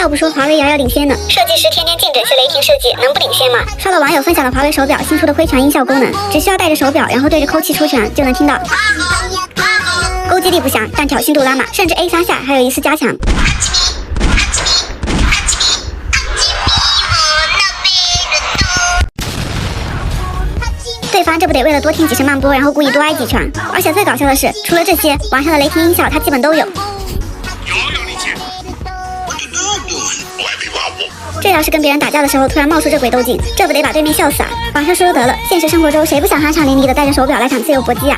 要不说华为遥遥领先呢，设计师天天竞整些雷霆设计，能不领先吗？刷到网友分享了华为手表新出的挥拳音效功能，只需要戴着手表，然后对着空气出拳，就能听到。攻击力不详，但挑衅度拉满，甚至 A3下还有一丝加强。对方这不得为了多听几声慢播，然后故意多挨几拳。而且最搞笑的是，除了这些，网上的雷霆音效他基本都有。这要是跟别人打架的时候突然冒出这鬼斗劲，这不得把对面笑死啊！网上说得了，现实生活中谁不想酣畅淋漓的带着手表来场自由搏击啊？